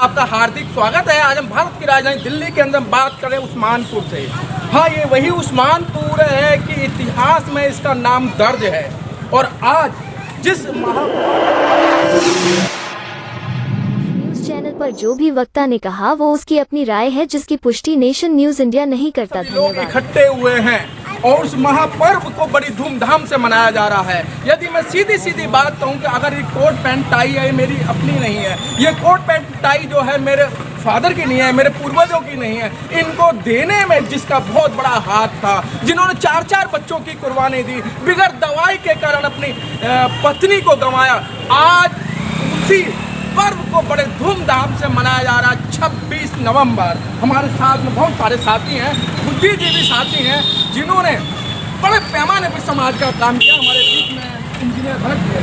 आपका हार्दिक स्वागत है। आज हम भारत की राजधानी दिल्ली के अंदर बात करें उस्मानपुर से। हाँ, ये वही उस्मानपुर है कि इतिहास में इसका नाम दर्ज है। और आज जिस न्यूज चैनल पर जो भी वक्ता ने कहा वो उसकी अपनी राय है, जिसकी पुष्टि नेशन न्यूज इंडिया नहीं करता। लोग इकट्ठे हुए हैं और उस महापर्व को बड़ी धूमधाम से मनाया जा रहा है। यदि मैं सीधी सीधी बात कहूँ कि अगर ये कोट पैंट टाई है, मेरी अपनी नहीं है। ये कोट पैंट टाई जो है मेरे फादर की नहीं है, मेरे पूर्वजों की नहीं है। इनको देने में जिसका बहुत बड़ा हाथ था, जिन्होंने 4-4 बच्चों की कुर्बानी दी, बिगड़ दवाई के कारण अपनी पत्नी को गंवाया, आज उसी पर्व को बड़े धूमधाम से मनाया जा रहा है। 26 नवंबर हमारे साथ में बहुत सारे साथी हैं, बुद्धिजीवी साथी हैं, जिन्होंने बड़े पैमाने पर समाज का काम किया। हमारे बीच में इंजीनियर भट्ट है।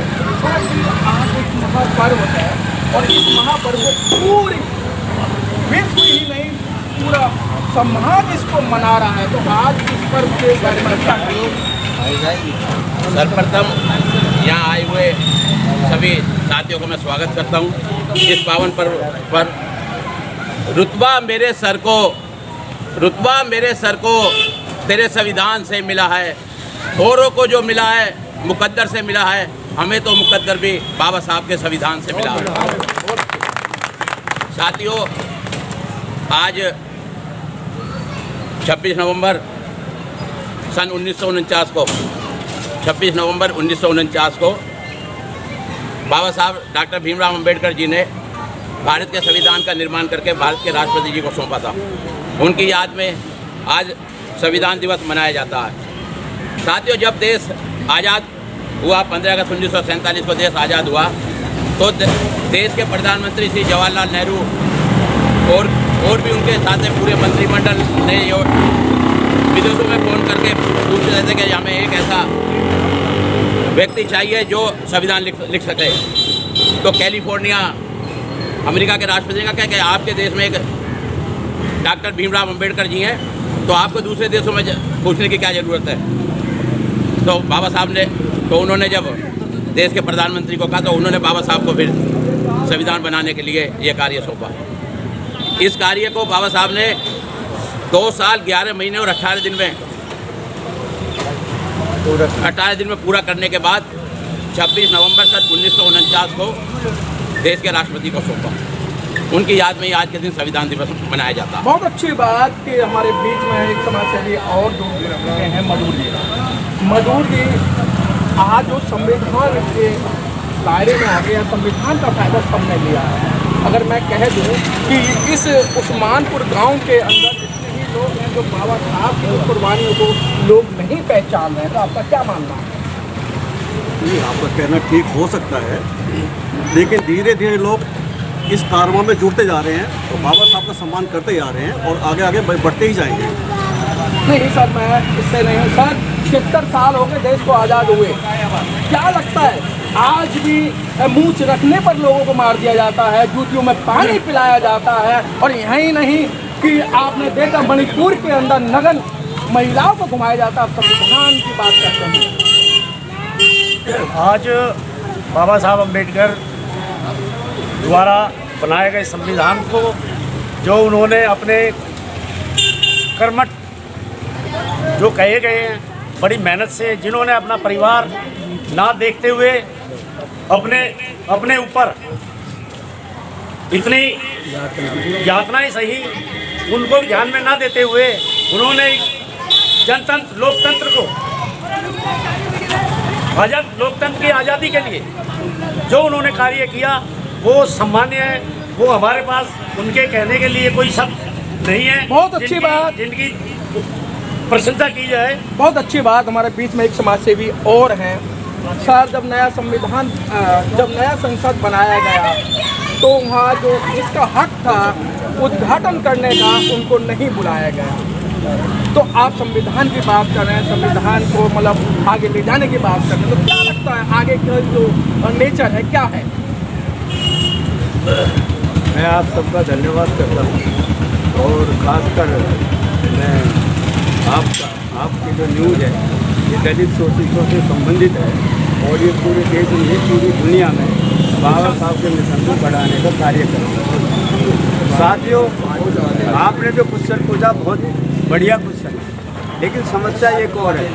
आज एक महापर्व है और इस महापर्व को पूरी विश्व ही नहीं पूरा समाज इसको मना रहा है। तो आज इस पर्व के बारे में क्या कहें? सर्वप्रथम यहाँ आए हुए सभी साथियों को मैं स्वागत करता हूँ। इस पावन पर्व पर रुतबा मेरे सर को तेरे संविधान से मिला है, औरों को जो मिला है मुकद्दर से मिला है, हमें तो मुकद्दर भी बाबा साहब के संविधान से मिला है। साथियों, आज 26 नवंबर सन 1949 को 26 नवंबर 1949 को बाबा साहब डॉक्टर भीमराव अंबेडकर जी ने भारत के संविधान का निर्माण करके भारत के राष्ट्रपति जी को सौंपा था। उनकी याद में आज संविधान दिवस मनाया जाता है। साथियों, जब देश आज़ाद हुआ, 15 अगस्त 1947 को देश आज़ाद हुआ, तो देश के प्रधानमंत्री श्री जवाहरलाल नेहरू और भी उनके साथ पूरे मंत्रिमंडल ने विदेशों में फ़ोन करके पूछ रहे थे कि हमें एक ऐसा व्यक्ति चाहिए जो संविधान लिख सके। तो कैलिफोर्निया अमेरिका के राष्ट्रपति ने कहा कि आपके देश में एक डॉक्टर भीमराव अंबेडकर जी हैं, तो आपको दूसरे देशों में पूछने की क्या ज़रूरत है। तो बाबा साहब ने उन्होंने जब देश के प्रधानमंत्री को कहा, तो उन्होंने बाबा साहब को फिर संविधान बनाने के लिए ये कार्य सौंपा। इस कार्य को बाबा साहब ने 2 साल 11 महीने और 18 दिन में पूरा करने के बाद 26 नवंबर सन 1949 को देश के राष्ट्रपति को सौंपा। उनकी याद में आज के दिन संविधान दिवस मनाया जाता है। बहुत अच्छी बात कि हमारे बीच में एक समाजसेवी और दो हैं, मधुर जी। आज जो संविधान के दायरे में आ गया, संविधान का फायदा सबने लिया है। अगर मैं कह दूँ कि इस उस्मानपुर गांव के अंदर जितने ही लोग हैं जो बाबा साहब की कुर्बानियों को लोग नहीं पहचान रहे हैं, तो आपका क्या मानना है? नहीं, आपका कहना ठीक हो सकता है, लेकिन धीरे धीरे लोग इस कारवां में जुड़ते जा रहे हैं, तो बाबा साहब का सम्मान करते जा रहे हैं और आगे आगे बढ़ते ही जाएंगे। नहीं सर, मैं इससे नहीं हूँ सर। 76 साल हो गए देश को आज़ाद हुए। क्या लगता है आज भी मूंछ रखने पर लोगों को मार दिया जाता है, जूतियों में पानी पिलाया जाता है। और यही नहीं कि आपने देखा मणिपुर के अंदर नग्न महिलाओं को घुमाया जाता है। संविधान की बात करते हैं। आज बाबा साहब अम्बेडकर द्वारा बनाए गए संविधान को, जो उन्होंने अपने कर्मठ जो कहे गए हैं, बड़ी मेहनत से, जिन्होंने अपना परिवार ना देखते हुए अपने ऊपर इतनी यातनाएं सही, उनको ध्यान में ना देते हुए उन्होंने जनतंत्र लोकतंत्र को लोकतंत्र की आज़ादी के लिए जो उन्होंने कार्य किया वो सम्मान्य है। वो हमारे पास उनके कहने के लिए कोई शब्द नहीं है। बहुत अच्छी बात, जिनकी प्रशंसा की जाए। बहुत अच्छी बात। हमारे बीच में एक समाजसेवी और हैं सर। जब नया संसद बनाया गया, तो वहाँ जो जिसका हक था उद्घाटन करने का, उनको नहीं बुलाया गया। तो आप संविधान की बात कर रहे हैं, संविधान को मतलब आगे ले जाने की बात कर रहे हैं, तो क्या लगता है आगे का जो नेचर है क्या है? मैं आप सबका धन्यवाद करता हूँ और ख़ासकर मैं आपकी जो न्यूज़ है ये दलित शोषितों से संबंधित है और ये पूरे देश में, पूरी दुनिया में बाबा साहब के मिशन को बढ़ाने का कार्य करें। साथियों, आपने जो क्वेश्चन पूछा बहुत बढ़िया क्वेश्चन है, लेकिन समस्या एक और है।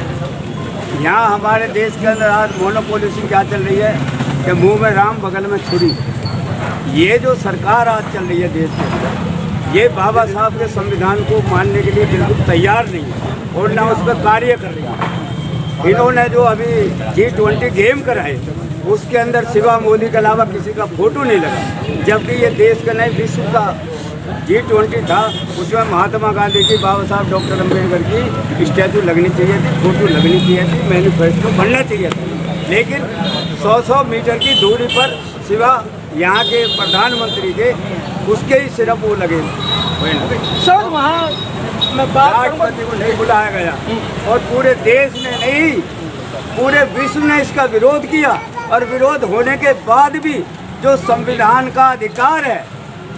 यहाँ हमारे देश के अंदर आज मोनोपोलिसी क्या चल रही है कि मुंह में राम बगल में छुरी। ये जो सरकार आज चल रही है देश के अंदर, ये बाबा साहब के संविधान को मानने के लिए बिल्कुल तैयार नहीं है और ना उस पर कार्य कर रही है। इन्होंने जो अभी G20 गेम कराए उसके अंदर सिवा मोदी के अलावा किसी का फोटो नहीं लगा, जबकि ये देश का नहीं विश्व का G20 था। उसमें महात्मा गांधी की, बाबा साहब डॉक्टर अम्बेडकर की स्टैचू लगनी चाहिए थी, फोटो लगनी चाहिए थी, मैनिफेस्टो बनना चाहिए था। लेकिन 100-100 मीटर की दूरी पर सिवा यहाँ के प्रधानमंत्री के उसके ही सिर्फ वो लगे। सर वहाँ मैं बात राष्ट्रपति को नहीं बुलाया गया और पूरे देश ने नहीं, पूरे विश्व ने इसका विरोध किया। और विरोध होने के बाद भी जो संविधान का अधिकार है,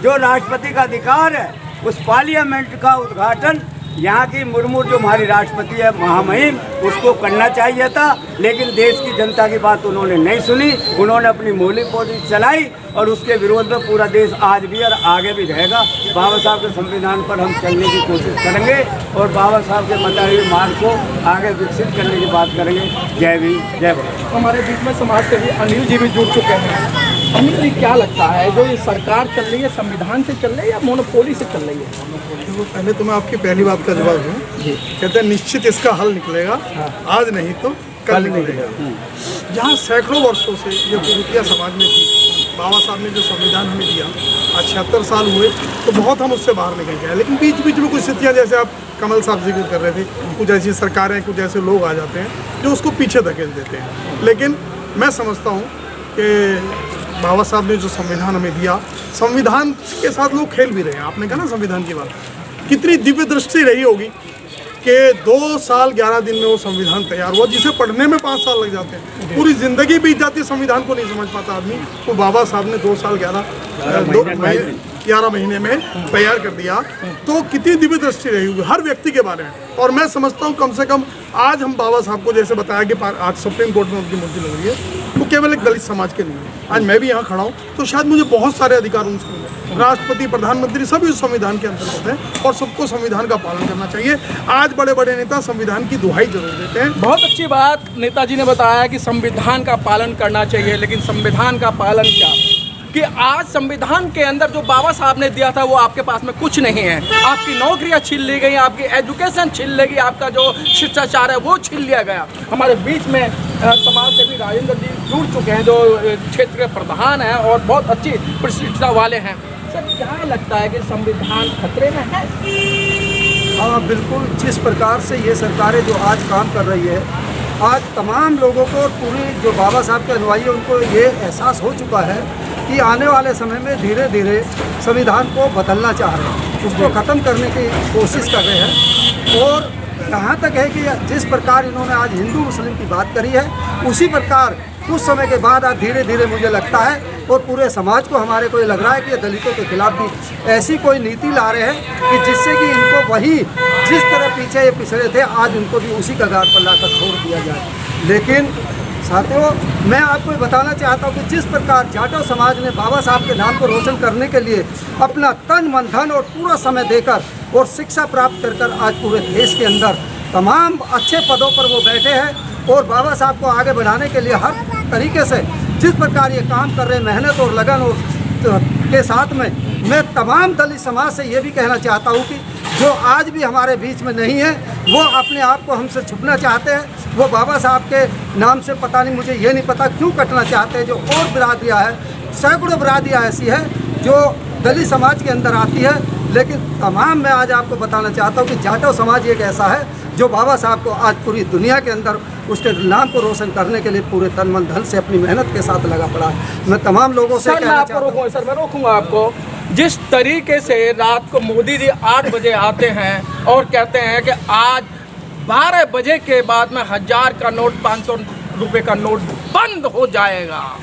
जो राष्ट्रपति का अधिकार है, उस पार्लियामेंट का उद्घाटन यहाँ की मुर्मू जो हमारी राष्ट्रपति है महामहिम, उसको करना चाहिए था। लेकिन देश की जनता की बात उन्होंने नहीं सुनी, उन्होंने अपनी मौलिक पॉलिसी चलाई और उसके विरोध में पूरा देश आज भी और आगे भी रहेगा। बाबा साहब के संविधान पर हम चलने की कोशिश करेंगे और बाबा साहब के बताए हुए मार्ग को आगे विकसित करने की बात करेंगे। जय भीम, जय भारत। हमारे बीच में समाज सेवी अनिल जी भी जुड़ चुके हैं। अनिल जी, क्या लगता है जो ये सरकार चल रही है संविधान से चल रही है या मोनोपोली से चल रही है? तो पहले तो मैं आपकी पहली बात का जवाब दूँ। कहते हैं निश्चित इसका हल निकलेगा, आज नहीं तो कल निकलेगा। जहाँ सैकड़ों वर्षों से ये कुरीतियाँ समाज में थी, बाबा साहब ने जो संविधान हमें दिया, आज 76 साल हुए तो बहुत हम उससे बाहर निकल गए। लेकिन बीच बीच में कुछ स्थितियाँ, जैसे आप कमल साहब जिक्र कर रहे थे, कुछ ऐसी सरकारें, कुछ ऐसे लोग आ जाते हैं जो उसको पीछे धकेल देते हैं। लेकिन मैं समझता हूँ कि बाबा साहब ने जो संविधान हमें दिया, संविधान के साथ लोग खेल भी रहे हैं। आपने कहा ना संविधान की बात, कितनी दिव्य दृष्टि रही होगी कि 2 साल 11 दिन में वो संविधान तैयार हुआ, जिसे पढ़ने में 5 साल लग जाते हैं, पूरी जिंदगी बीत जाती है, संविधान को नहीं समझ पाता आदमी। तो बाबा साहब ने 2 साल 11 महीने में तैयार कर दिया। तो कितनी दिव्य दृष्टि रही होगी हर व्यक्ति के बारे में। और मैं समझता हूँ कम से कम आज हम बाबा साहब को, जैसे बताया कि आज सुप्रीम कोर्ट में उनकी मूर्ति लग रही है, वो केवल एक दलित समाज के लिए है। आज मैं भी यहाँ खड़ा हूँ तो शायद मुझे बहुत सारे अधिकार उनसे मिले। राष्ट्रपति, प्रधानमंत्री सभी उस संविधान के अंतर्गत हैं और सबको संविधान का पालन करना चाहिए। आज बड़े बड़े नेता संविधान की दुहाई जरूर देते हैं। बहुत अच्छी बात नेताजी ने बताया कि संविधान का पालन करना चाहिए, लेकिन संविधान का पालन क्या कि आज संविधान के अंदर जो बाबा साहब ने दिया था वो आपके पास में कुछ नहीं है। आपकी नौकरियां छीन ली गई, आपकी एजुकेशन छीन ली गई, आपका जो शिष्टाचार है वो छीन लिया गया। हमारे बीच में समाज सेवी राजेंद्र जी जुड़ चुके हैं, जो क्षेत्र के प्रधान हैं और बहुत अच्छी प्रतिष्ठा वाले हैं। सर, क्या लगता है कि संविधान खतरे में है? हाँ बिल्कुल, जिस प्रकार से ये सरकारें जो आज काम कर रही है, आज तमाम लोगों को, पूरी जो बाबा साहब के अनुयायी हैं उनको ये एहसास हो चुका है कि आने वाले समय में धीरे धीरे संविधान को बदलना चाह रहे हैं, उसको ख़त्म करने की कोशिश कर रहे हैं। और यहाँ तक है कि जिस प्रकार इन्होंने आज हिंदू मुस्लिम की बात करी है, उसी प्रकार कुछ समय के बाद आज धीरे धीरे मुझे लगता है और पूरे समाज को हमारे को ये लग रहा है कि ये दलितों के खिलाफ भी ऐसी कोई नीति ला रहे हैं कि जिससे कि इनको वही जिस तरह पीछे ये पिछड़े थे, आज उनको भी उसी कगार पर लाकर छोड़ दिया जाए। लेकिन साथियों, मैं आपको बताना चाहता हूँ कि जिस प्रकार जाटव समाज ने बाबा साहब के नाम को रोशन करने के लिए अपना तन मन धन और पूरा समय देकर और शिक्षा प्राप्त कर आज पूरे देश के अंदर तमाम अच्छे पदों पर वो बैठे हैं और बाबा साहब को आगे बढ़ाने के लिए हर तरीके से जिस प्रकार ये काम कर रहे हैं, मेहनत और लगन और के साथ में, मैं तमाम दलित समाज से ये भी कहना चाहता हूँ कि जो आज भी हमारे बीच में नहीं है, वो अपने आप को हमसे छुपना चाहते हैं, वो बाबा साहब के नाम से पता नहीं, मुझे ये नहीं पता क्यों कटना चाहते हैं। जो और बिरादरियाँ है, सैकड़ों बिरादरियाँ ऐसी है जो दलित समाज के अंदर आती है, लेकिन तमाम मैं आज आपको बताना चाहता हूँ कि जाटव समाज एक ऐसा है जो बाबा साहब को आज पूरी दुनिया के अंदर उसके नाम को रोशन करने के लिए पूरे तन मन धन से अपनी मेहनत के साथ लगा पड़ा है। मैं तमाम लोगों से कहना चाहता हूं, सर मैं रोकूंगा आपको। जिस तरीके से रात को मोदी जी 8 बजे आते हैं और कहते हैं कि आज 12 बजे के बाद में 1000 का नोट, 500 रुपये का नोट बंद हो जाएगा,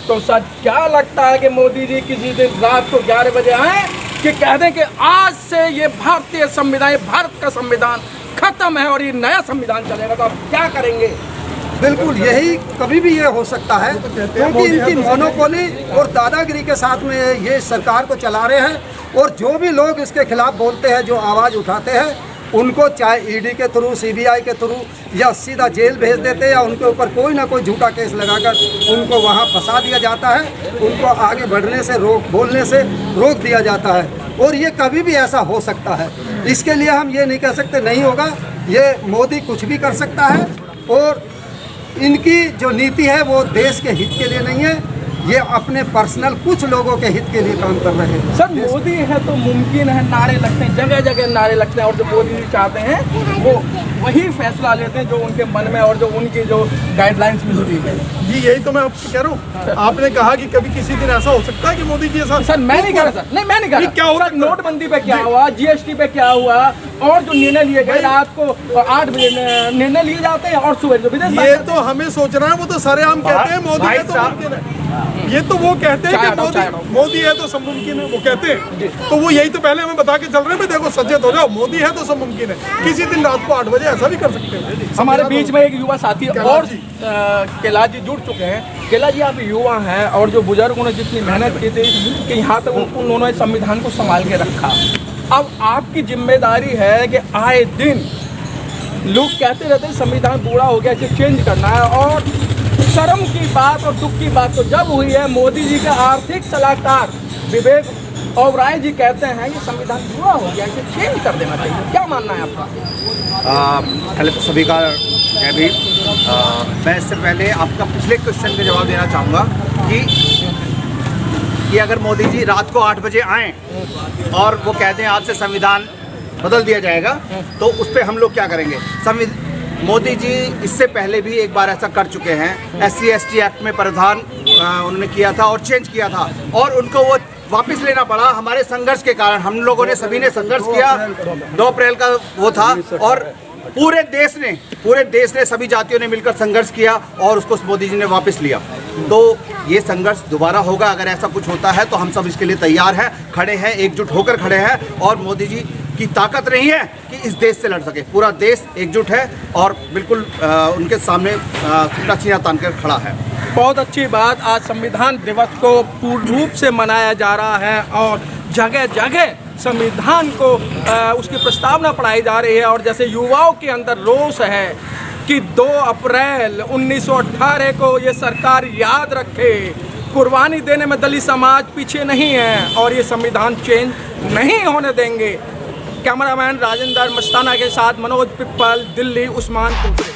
तो सर क्या लगता है कि मोदी जी किसी दिन रात को 11 बजे आए कि कह दें कि आज से ये भारतीय संविधान, भारत का संविधान खत्म है और ये नया संविधान चलेगा, तो आप क्या करेंगे? बिल्कुल यही कभी भी ये हो सकता है, क्योंकि इनकी मोनोपोली और दादागिरी के साथ में ये सरकार को चला रहे हैं और जो भी लोग इसके खिलाफ बोलते हैं, जो आवाज़ उठाते हैं, उनको चाहे ईडी के थ्रू, सीबीआई के थ्रू या सीधा जेल भेज देते हैं, या उनके ऊपर कोई ना कोई झूठा केस लगाकर उनको वहाँ फंसा दिया जाता है, उनको आगे बढ़ने से बोलने से रोक दिया जाता है। और ये कभी भी ऐसा हो सकता है, इसके लिए हम ये नहीं कह सकते नहीं होगा। ये मोदी कुछ भी कर सकता है, और इनकी जो नीति है वो देश के हित के लिए नहीं है, ये अपने पर्सनल कुछ लोगों के हित के लिए काम कर रहे हैं। सर मोदी है तो मुमकिन है, नारे लगते हैं, जगह जगह नारे लगते हैं, और जो मोदी जी चाहते हैं वो वही फैसला लेते हैं जो उनके मन में और जो उनकी जो गाइडलाइंस मिलती है। जी यही तो मैं आपसे कह रहा हूँ। आपने कहा कि कभी किसी दिन ऐसा हो सकता है कि मोदी जी ऐसा। सर मैं नहीं कह रहा, सर नहीं मैं नहीं कह रहा। क्या हो सर नोटबंदी पे क्या हुआ, जीएसटी पे क्या हुआ, और जो निर्णय लिए गए रात को 8 बजे निर्णय लिए जाते हैं और सुबह जो विदेश ये तो हमें सोचना है, वो तो सरेआम कहते हैं मोदी है तो मुमकिन है। ये तो वो कहते हैं कि मोदी है तो सब मुमकिन है, वो कहते हैं। तो वो यही तो पहले हमें बता के चल रहे हैं, देखो सचेत हो जाओ, मोदी है तो सब मुमकिन है। किसी दिन रात को 8 बजे ऐसा भी कर सकते हैं। हमारे बीच में एक युवा साथी और कैलाश जी जुड़ चुके हैं। कैलाश जी आप युवा हैं, और जो बुजुर्गों ने जितनी मेहनत की थी कि यहाँ तक उन्होंने संविधान को संभाल के रखा, अब आपकी जिम्मेदारी है कि आए दिन लोग कहते रहते हैं संविधान बूढ़ा हो गया, इसे चेंज करना है। और शर्म की बात और दुख की बात तो जब हुई है, मोदी जी के आर्थिक सलाहकार विवेक ओबराय जी कहते हैं कि संविधान बूढ़ा हो गया, इसे चेंज कर देना चाहिए। क्या मानना है आपका? पहले तो सभी का मैं भी मैं इससे पहले आपका पिछले क्वेश्चन का जवाब देना चाहूँगा कि अगर मोदी जी रात को 8 बजे आएँ और वो कहते हैं आज से संविधान बदल दिया जाएगा, तो उस पर हम लोग क्या करेंगे? मोदी जी इससे पहले भी एक बार ऐसा कर चुके हैं। SC/ST एक्ट में प्रावधान उन्होंने किया था और चेंज किया था, और उनको वो वापस लेना पड़ा हमारे संघर्ष के कारण। हम लोगों ने सभी ने संघर्ष किया, 2 अप्रैल का वो था, और पूरे देश ने सभी जातियों ने मिलकर संघर्ष किया और उसको मोदी जी ने वापस लिया। तो ये संघर्ष दोबारा होगा। अगर ऐसा कुछ होता है तो हम सब इसके लिए तैयार हैं, खड़े हैं, एकजुट होकर खड़े हैं, और मोदी जी की ताकत नहीं है कि इस देश से लड़ सके। पूरा देश एकजुट है और बिल्कुल उनके सामने सीना तान कर खड़ा है। बहुत अच्छी बात, आज संविधान दिवस को पूर्ण रूप से मनाया जा रहा है, और जगह जगह संविधान को उसकी प्रस्तावना पढ़ाई जा रही है। और जैसे युवाओं के अंदर रोष है कि 2 अप्रैल 1918 को ये सरकार याद रखे, कुर्बानी देने में दलित समाज पीछे नहीं है, और ये संविधान चेंज नहीं होने देंगे। कैमरामैन राजेंद्र मस्ताना के साथ मनोज पिप्पल, दिल्ली, उस्मानपुर से।